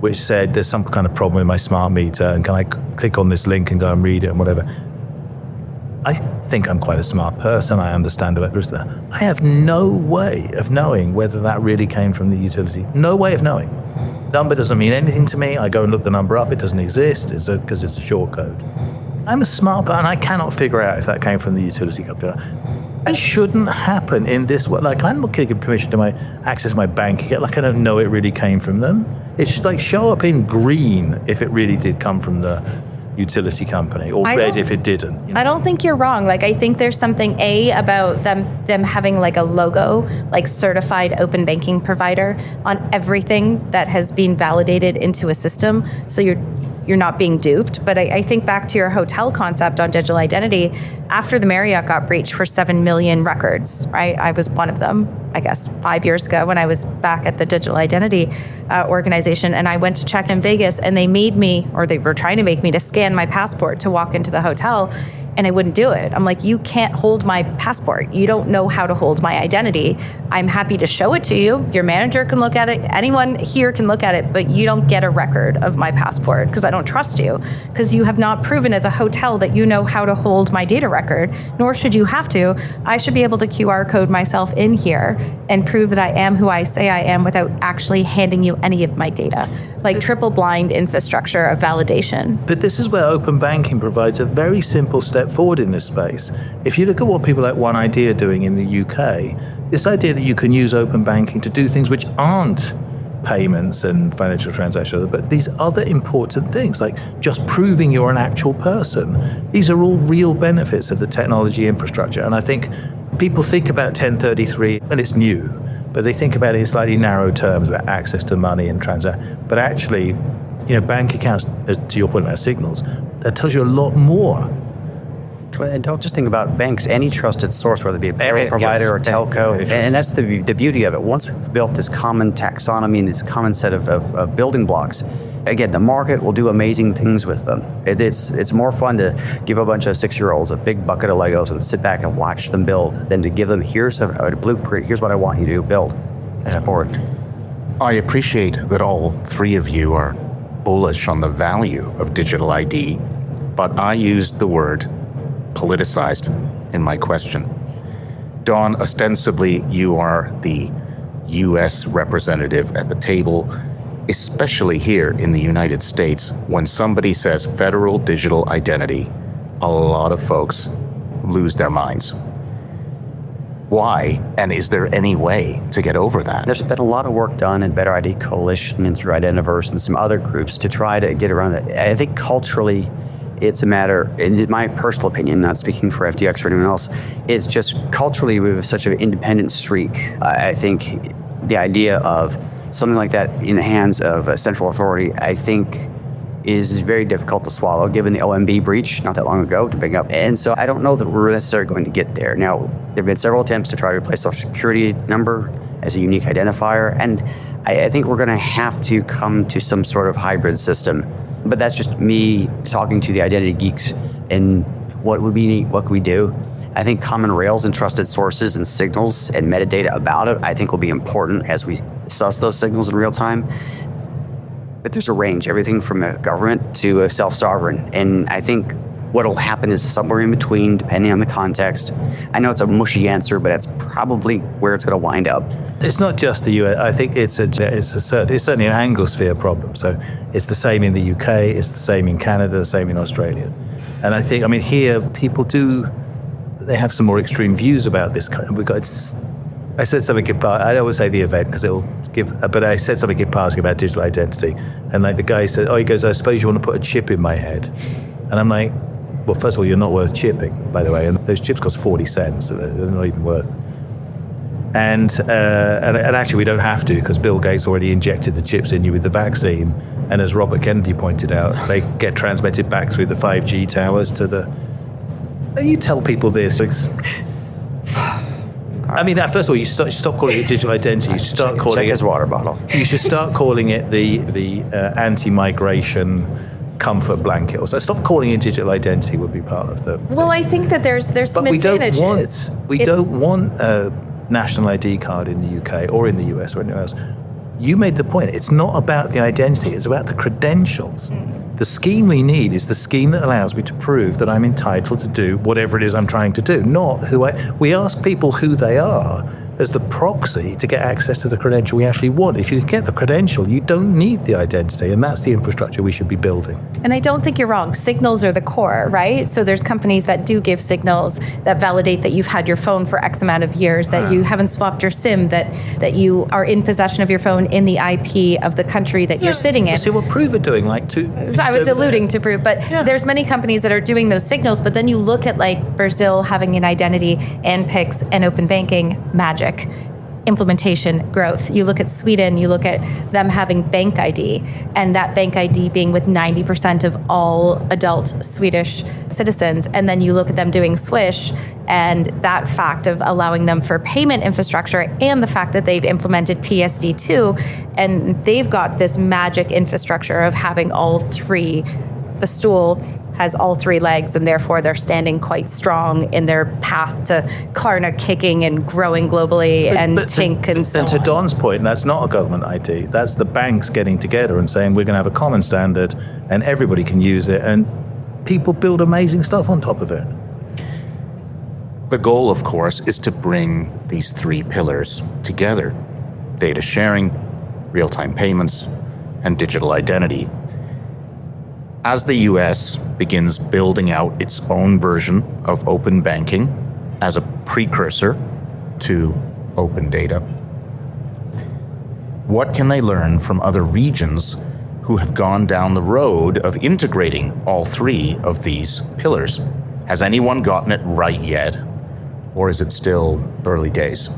which said there's some kind of problem with my smart meter, and can I click on this link and go and read it and whatever. I think I'm quite a smart person. I understand about this. I have no way of knowing whether that really came from the utility. No way of knowing. Number doesn't mean anything to me. I go and look the number up. It doesn't exist because it's a short code. I'm a smart guy, and I cannot figure out if that came from the utility company. It shouldn't happen in this way. Like, I'm not giving permission to access my bank account. Like, I don't know it really came from them. It should show up in green if it really did come from the utility company, or red if it didn't. I don't think you're wrong. I think there's something about them having a logo, certified open banking provider on everything that has been validated into a system. So you're not being duped. But I think back to your hotel concept on digital identity, after the Marriott got breached for 7 million records, right? I was one of them, I guess, 5 years ago when I was back at the digital identity organization, and I went to check in Vegas, and they were trying to make me to scan my passport to walk into the hotel, and I wouldn't do it. I'm like, you can't hold my passport. You don't know how to hold my identity. I'm happy to show it to you. Your manager can look at it. Anyone here can look at it, but you don't get a record of my passport because I don't trust you, because you have not proven as a hotel that you know how to hold my data record, nor should you have to. I should be able to QR code myself in here and prove that I am who I say I am without actually handing you any of my data. Triple blind infrastructure of validation. But this is where open banking provides a very simple step forward in this space. If you look at what people like One ID are doing in the UK, this idea that you can use open banking to do things which aren't payments and financial transactions, but these other important things, like just proving you're an actual person, these are all real benefits of the technology infrastructure. And I think people think about 1033, and it's new, but they think about it in slightly narrow terms about access to money and transact. But actually, bank accounts, to your point about signals, that tells you a lot more. And don't just think about banks, any trusted source, whether it be a payroll provider or telco. And that's the beauty of it. Once we've built this common taxonomy and this common set of building blocks, again, the market will do amazing things with them. It's more fun to give a bunch of 6-year-olds a big bucket of Legos and sit back and watch them build than to give them, here's a blueprint, here's what I want you to build. That's important. I appreciate that all three of you are bullish on the value of digital ID, but I used the word politicized in my question. Don, ostensibly you are the U.S. representative at the table, especially here in the United States. When somebody says federal digital identity, a lot of folks lose their minds. Why? And is there any way to get over that? There's been a lot of work done in Better ID Coalition and through Identiverse and some other groups to try to get around that. I think culturally, it's a matter, in my personal opinion, not speaking for FTX or anyone else, is just culturally we have such an independent streak. I think the idea of something like that in the hands of a central authority, I think, is very difficult to swallow, given the OMB breach not that long ago to bring up. And so I don't know that we're necessarily going to get there. Now, there have been several attempts to try to replace Social Security number as a unique identifier, and I think we're going to have to come to some sort of hybrid system. But that's just me talking to the identity geeks and what could we do? I think common rails and trusted sources and signals and metadata about it, I think will be important as we suss those signals in real time. But there's a range, everything from a government to a self-sovereign. And I think what will happen is somewhere in between, depending on the context. I know it's a mushy answer, but that's probably where it's going to wind up. It's not just the US. I think it's certainly an Anglosphere problem. So it's the same in the UK, it's the same in Canada, the same in Australia. And I think, here people they have some more extreme views about this. I said something in passing. I don't always say the event because it'll but I said something in passing about digital identity. And like the guy said, he goes, I suppose you want to put a chip in my head. And I'm like, well, first of all, you're not worth chipping, by the way. And those chips cost 40 cents. So they're not even worth. And actually, we don't have to because Bill Gates already injected the chips in you with the vaccine. And as Robert Kennedy pointed out, they get transmitted back through the 5G towers to the... You tell people this. First of all, you stop calling it digital identity. You should start calling check his water bottle. You should start calling it the anti-migration comfort blanket. Or so. Stop calling it digital identity would be part of the. Well, I think that there's some advantages. We don't want a national ID card in the UK or in the US or anywhere else. You made the point. It's not about the identity. It's about the credentials. The scheme we need is the scheme that allows me to prove that I'm entitled to do whatever it is I'm trying to do, not we ask people who they are as the proxy to get access to the credential we actually want. If you get the credential, you don't need the identity, and that's the infrastructure we should be building. And I don't think you're wrong. Signals are the core, right? So there's companies that do give signals that validate that you've had your phone for X amount of years, that you haven't swapped your SIM, that you are in possession of your phone in the IP of the country that you're sitting in. So we'll prove it doing So I was alluding to prove, but there's many companies that are doing those signals, but then you look at like Brazil having an identity and PIX and open banking, magic. Implementation, growth. You look at Sweden, you look at them having bank ID, and that bank ID being with 90% of all adult Swedish citizens. And then you look at them doing Swish, and that fact of allowing them for payment infrastructure, and the fact that they've implemented PSD2, and they've got this magic infrastructure of having all three. The stool has all three legs, and therefore they're standing quite strong in their path to Klarna kicking and growing globally and Tink and so on. And to Don's point, that's not a government ID. That's the banks getting together and saying we're going to have a common standard and everybody can use it, and people build amazing stuff on top of it. The goal, of course, is to bring these three pillars together: data sharing, real-time payments, and digital identity. As the US begins building out its own version of open banking as a precursor to open data, what can they learn from other regions who have gone down the road of integrating all three of these pillars? Has anyone gotten it right yet, or is it still early days?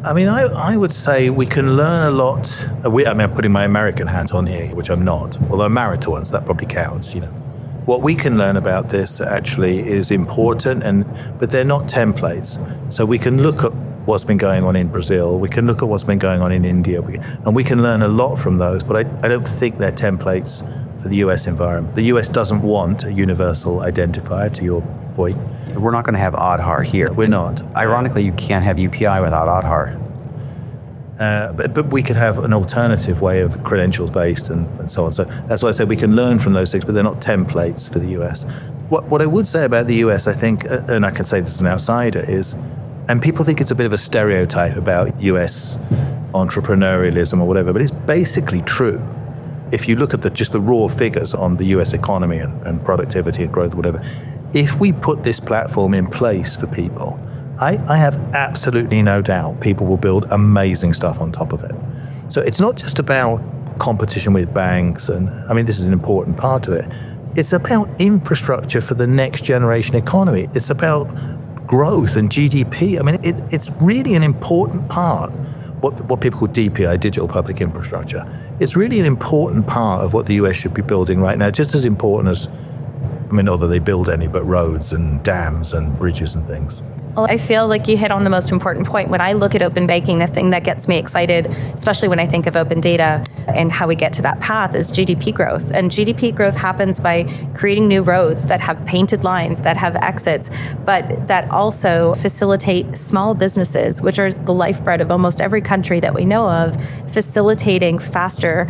I would say we can learn a lot. I'm putting my American hat on here, which I'm not. Although I'm married to one, so that probably counts, What we can learn about this actually is important, but they're not templates. So we can look at what's been going on in Brazil, we can look at what's been going on in India, and we can learn a lot from those, but I don't think they're templates for the US environment. The US doesn't want a universal identifier, to your point. We're not going to have Aadhaar here. We're not. Ironically, you can't have UPI without Aadhaar. But we could have an alternative way of credentials-based and so on. So that's why I said we can learn from those things, but they're not templates for the US. What I would say about the US, I think, and I can say this as an outsider, is, and people think it's a bit of a stereotype about US entrepreneurialism or whatever, but it's basically true. If you look at just the raw figures on the US economy and productivity and growth, whatever, if we put this platform in place for people, I have absolutely no doubt people will build amazing stuff on top of it. So it's not just about competition with banks, and this is an important part of it. It's about infrastructure for the next generation economy. It's about growth and GDP. It's really an important part, what people call DPI, digital public infrastructure. It's really an important part of what the US should be building right now, just as important as, not that they build any, but roads and dams and bridges and things. Well, I feel like you hit on the most important point. When I look at open banking, the thing that gets me excited, especially when I think of open data, and how we get to that path is GDP growth. And GDP growth happens by creating new roads that have painted lines, that have exits, but that also facilitate small businesses, which are the lifeblood of almost every country that we know of, facilitating faster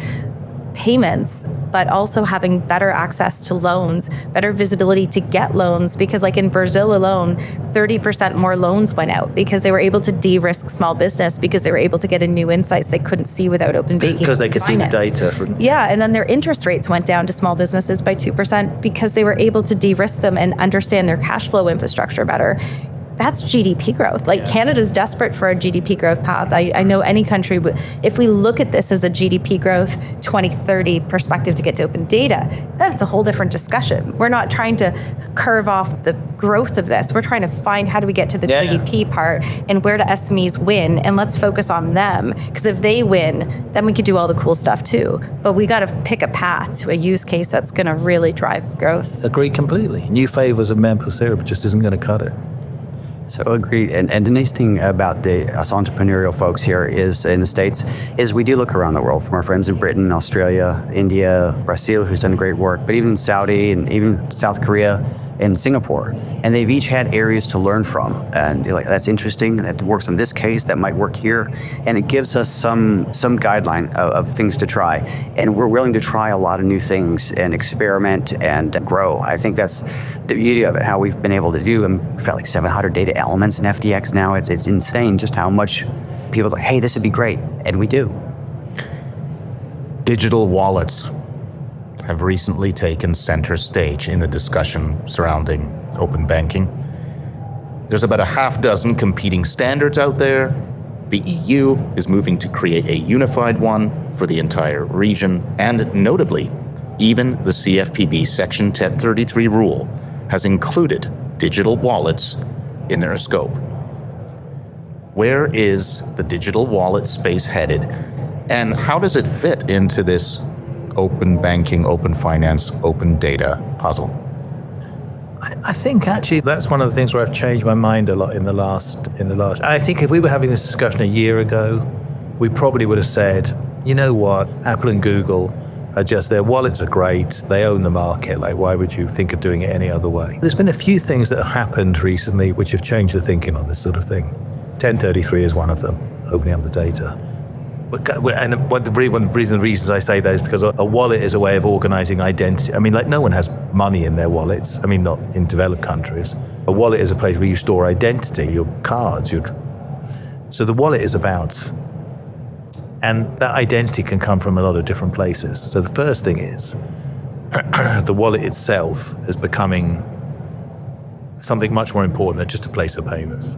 payments, but also having better access to loans, better visibility to get loans, because like in Brazil alone, 30% more loans went out because they were able to de-risk small business, because they were able to get in new insights they couldn't see without open banking. Because they could see the data. Yeah, and then their interest rates went down to small businesses by 2% because they were able to de-risk them and understand their cash flow infrastructure better. That's GDP growth. Like Canada's desperate for a GDP growth path. I know any country, if we look at this as a GDP growth 2030 perspective to get to open data, that's a whole different discussion. We're not trying to curve off the growth of this. We're trying to find how do we get to the GDP part and where do SMEs win, and let's focus on them. Because if they win, then we could do all the cool stuff too. But we got to pick a path to a use case that's going to really drive growth. Agree completely. New favors of maple syrup just isn't going to cut it. So agreed. And the nice thing about us entrepreneurial folks here is in the States is we do look around the world, from our friends in Britain, Australia, India, Brazil, who's done great work, but even Saudi and even South Korea and Singapore. And they've each had areas to learn from. And you're like, that's interesting, that works in this case, that might work here. And it gives us some guideline of things to try. And we're willing to try a lot of new things and experiment and grow. I think that's the beauty of it, how we've been able to do. And we've got like 700 data elements in FDX now. It's insane just how much people are like, hey, this would be great. And we do. Digital wallets have recently taken center stage in the discussion surrounding open banking. There's about a half dozen competing standards out there. The EU is moving to create a unified one for the entire region, and notably, even the CFPB Section 1033 rule has included digital wallets in their scope. Where is the digital wallet space headed, and how does it fit into this open banking, open finance, open data puzzle? I think actually that's one of the things where I've changed my mind a lot in the last. I think if we were having this discussion a year ago, we probably would have said, you know what, Apple and Google are just, their wallets are great, they own the market, like why would you think of doing it any other way? There's been a few things that have happened recently which have changed the thinking on this sort of thing. 1033 is one of them, opening up the data. And one of the reasons I say that is because a wallet is a way of organizing identity. I mean, like no one has money in their wallets. I mean, not in developed countries. A wallet is a place where you store identity, your cards, so the wallet is about, and that identity can come from a lot of different places. So the first thing is the wallet itself is becoming something much more important than just a place of payments.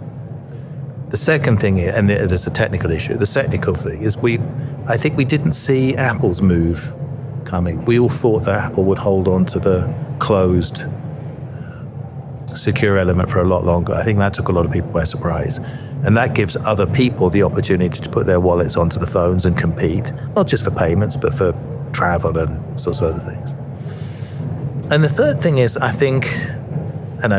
The second thing, and there's a technical issue, the technical thing is I think we didn't see Apple's move coming. We all thought that Apple would hold on to the closed, secure element for a lot longer. I think that took a lot of people by surprise. And that gives other people the opportunity to put their wallets onto the phones and compete, not just for payments, but for travel and sorts of other things. And the third thing is, I think, and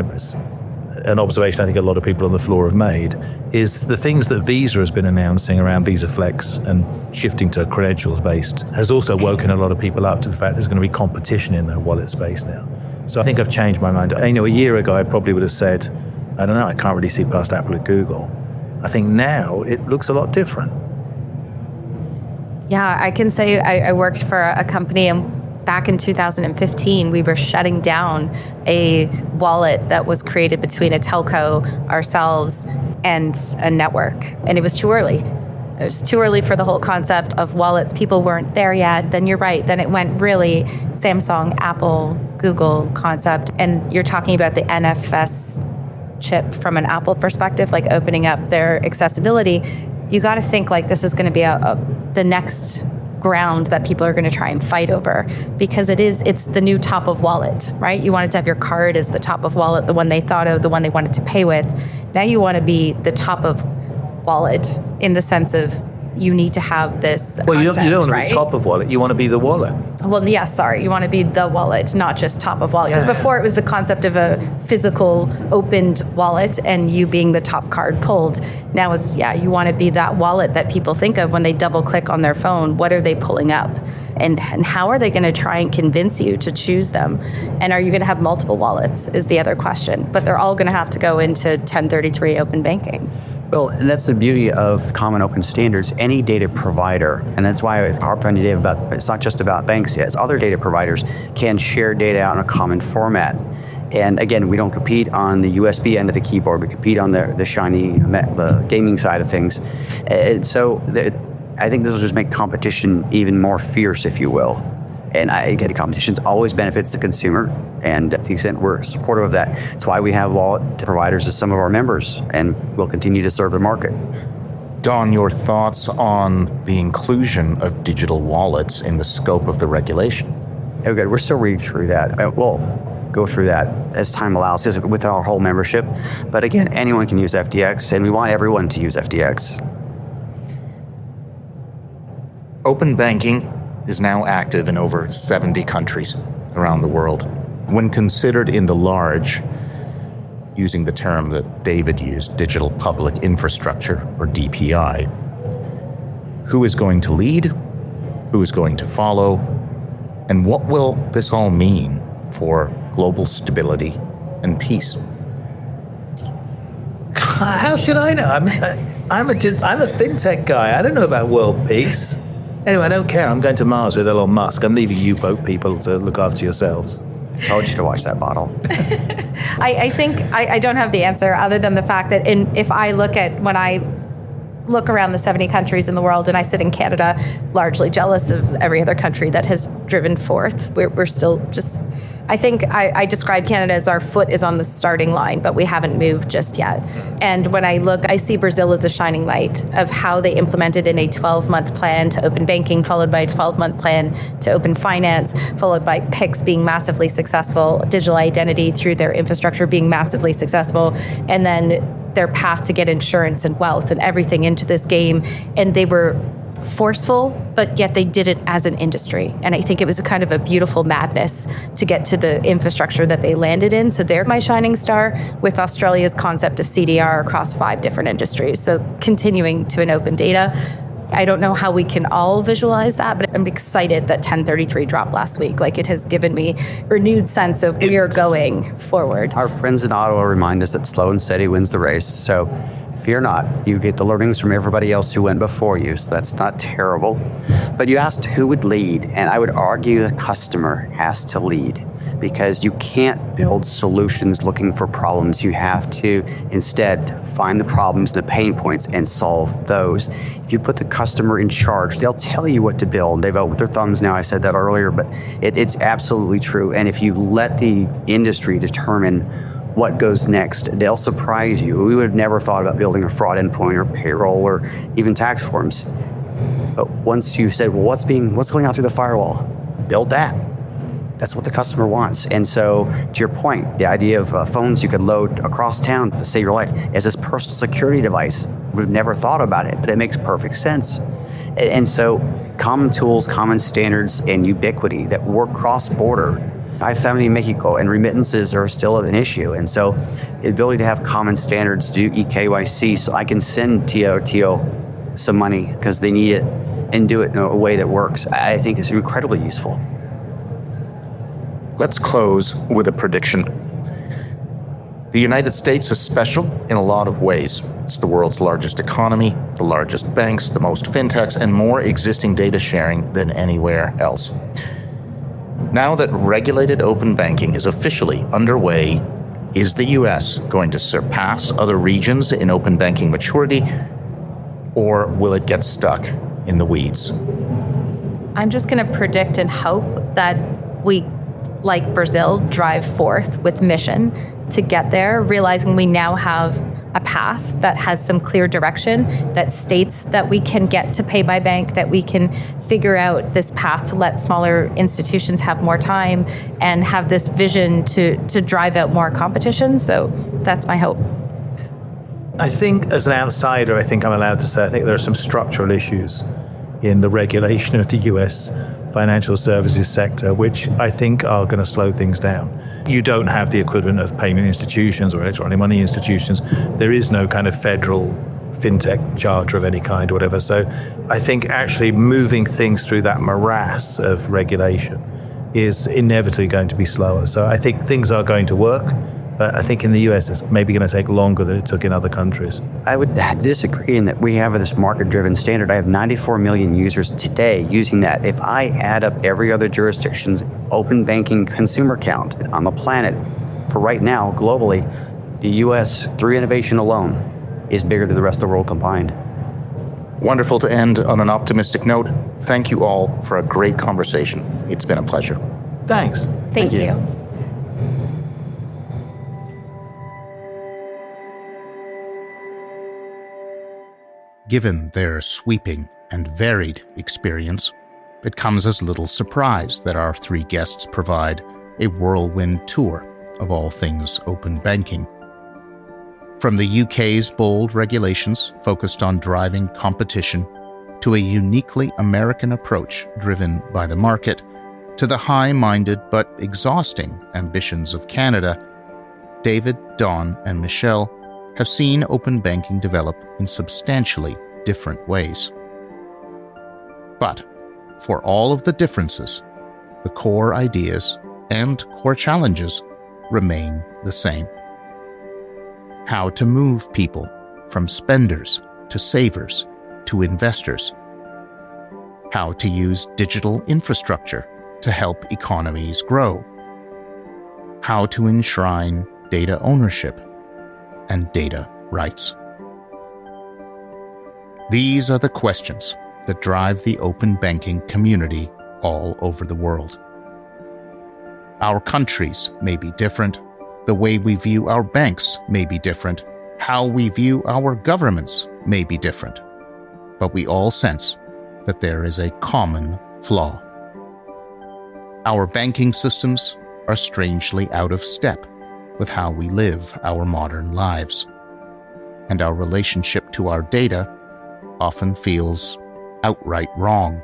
an observation I think a lot of people on the floor have made, is the things that Visa has been announcing around Visa Flex and shifting to credentials-based has also woken a lot of people up to the fact there's going to be competition in the wallet space now. So I think I've changed my mind. A year ago I probably would have said, I don't know, I can't really see past Apple and Google. I think now it looks a lot different. Yeah, I can say I worked for a company, and back in 2015, we were shutting down a wallet that was created between a telco, ourselves, and a network. And it was too early. It was too early for the whole concept of wallets. People weren't there yet. Then you're right. Then it went really Samsung, Apple, Google concept. And you're talking about the NFS chip from an Apple perspective, like opening up their accessibility. You got to think like this is going to be the next ground that people are going to try and fight over, because it's the new top of wallet, right? You wanted to have your card as the top of wallet, the one they thought of, the one they wanted to pay with. Now you want to be the top of wallet in the sense of you need to have this Well, concept, you don't want to right? be top of wallet. You want to be the wallet. Well, yes, sorry. You want to be the wallet, not just top of wallet. Because Yeah. before it was the concept of a physical opened wallet and you being the top card pulled. Now it's, you want to be that wallet that people think of when they double click on their phone. What are they pulling up? And how are they going to try and convince you to choose them? And are you going to have multiple wallets is the other question. But they're all going to have to go into 1033 open banking. Well, and that's the beauty of common open standards. Any data provider, and that's why I harp on you, Dave, about it's not just about banks yet. It's other data providers can share data out in a common format. And again, we don't compete on the USB end of the keyboard. We compete on the shiny, the gaming side of things. And so I think this will just make competition even more fierce, if you will. And again, competition always benefits the consumer, and to the extent we're supportive of that. That's why we have wallet providers as some of our members, and we'll continue to serve the market. Don, your thoughts on the inclusion of digital wallets in the scope of the regulation? Oh, good. We're still reading through that. We'll go through that as time allows, just with our whole membership. But again, anyone can use FTX, and we want everyone to use FTX. Open banking is now active in over 70 countries around the world. When considered in the large, using the term that David used, digital public infrastructure, or DPI, who is going to lead? Who is going to follow? And what will this all mean for global stability and peace? How should I know? I'm a fintech guy. I don't know about world peace. Anyway, I don't care. I'm going to Mars with Elon Musk. I'm leaving you boat people to look after yourselves. I told you to watch that bottle. I think I don't have the answer other than the fact that if I look at when I look around the 70 countries in the world and I sit in Canada, largely jealous of every other country that has driven forth. We're still just, I think I describe Canada as our foot is on the starting line, but we haven't moved just yet. And when I look, I see Brazil as a shining light of how they implemented in a 12-month plan to open banking, followed by a 12-month plan to open finance, followed by PIX being massively successful, digital identity through their infrastructure being massively successful, and then their path to get insurance and wealth and everything into this game. And they were forceful, but yet they did it as an industry. And I think it was a kind of a beautiful madness to get to the infrastructure that they landed in. So they're my shining star with Australia's concept of CDR across 5 different industries. So continuing to an open data. I don't know how we can all visualize that, but I'm excited that 1033 dropped last week. Like, it has given me renewed sense of we are going forward. Our friends in Ottawa remind us that slow and steady wins the race. So fear not. You get the learnings from everybody else who went before you, so that's not terrible. But you asked who would lead, and I would argue the customer has to lead, because you can't build solutions looking for problems. You have to instead find the problems, the pain points, and solve those. If you put the customer in charge, they'll tell you what to build. They vote with their thumbs now. I said that earlier, but it's absolutely true. And if you let the industry determine what goes next, they'll surprise you. We would have never thought about building a fraud endpoint or payroll or even tax forms. But once you said, well, what's going on through the firewall? Build that. That's what the customer wants. And so, to your point, the idea of phones you could load across town to save your life as this personal security device, we've never thought about it, but it makes perfect sense. And so, common tools, common standards, and ubiquity that work cross-border. I found in Mexico, and remittances are still an issue. And so, the ability to have common standards, do eKYC, so I can send TO some money because they need it, and do it in a way that works, I think is incredibly useful. Let's close with a prediction. The United States is special in a lot of ways. It's the world's largest economy, the largest banks, the most fintechs, and more existing data sharing than anywhere else. Now that regulated open banking is officially underway, is the US going to surpass other regions in open banking maturity, or will it get stuck in the weeds? I'm just going to predict and hope that we, like Brazil, drive forth with mission to get there, realizing we now have a path that has some clear direction that states that we can get to pay by bank, that we can figure out this path to let smaller institutions have more time and have this vision to drive out more competition. So that's my hope. I think as an outsider, I think I'm allowed to say I think there are some structural issues in the regulation of the US financial services sector, which I think are going to slow things down. You don't have the equivalent of payment institutions or electronic money institutions. There is no kind of federal fintech charter of any kind or whatever. So I think actually moving things through that morass of regulation is inevitably going to be slower. So I think things are going to work. But I think in the US, it's maybe going to take longer than it took in other countries. I would disagree in that we have this market-driven standard. I have 94 million users today using that. If I add up every other jurisdiction's open banking consumer count on the planet, for right now, globally, the US, through innovation alone, is bigger than the rest of the world combined. Wonderful to end on an optimistic note. Thank you all for a great conversation. It's been a pleasure. Thanks. Thank you. Given their sweeping and varied experience, it comes as little surprise that our three guests provide a whirlwind tour of all things open banking. From the UK's bold regulations focused on driving competition, to a uniquely American approach driven by the market, to the high-minded but exhausting ambitions of Canada, David, Don, and Michelle have seen open banking develop in substantially different ways. But for all of the differences, the core ideas and core challenges remain the same. How to move people from spenders to savers to investors. How to use digital infrastructure to help economies grow. How to enshrine data ownership and data rights. These are the questions that drive the open banking community all over the world. Our countries may be different, the way we view our banks may be different, how we view our governments may be different, but we all sense that there is a common flaw. Our banking systems are strangely out of step with how we live our modern lives, and our relationship to our data often feels outright wrong.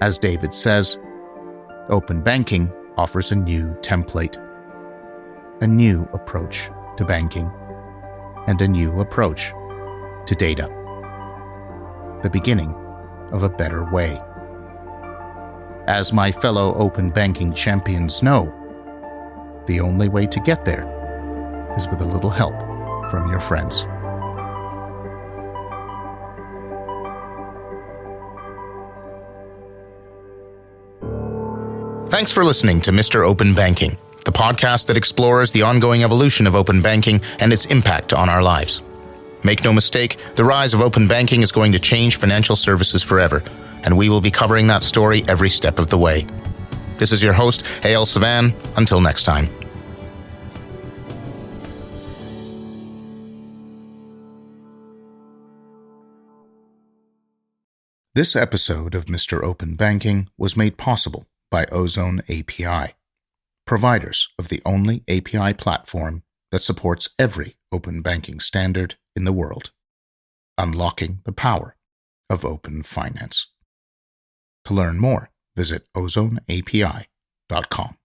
As David says, open banking offers a new template, a new approach to banking, and a new approach to data. The beginning of a better way. As my fellow open banking champions know, the only way to get there is with a little help from your friends. Thanks for listening to Mr. Open Banking, the podcast that explores the ongoing evolution of open banking and its impact on our lives. Make no mistake, the rise of open banking is going to change financial services forever, and we will be covering that story every step of the way. This is your host, Eyal. Until next time. This episode of Mr. Open Banking was made possible by Ozone API, providers of the only API platform that supports every open banking standard in the world, unlocking the power of open finance. To learn more, visit ozoneapi.com.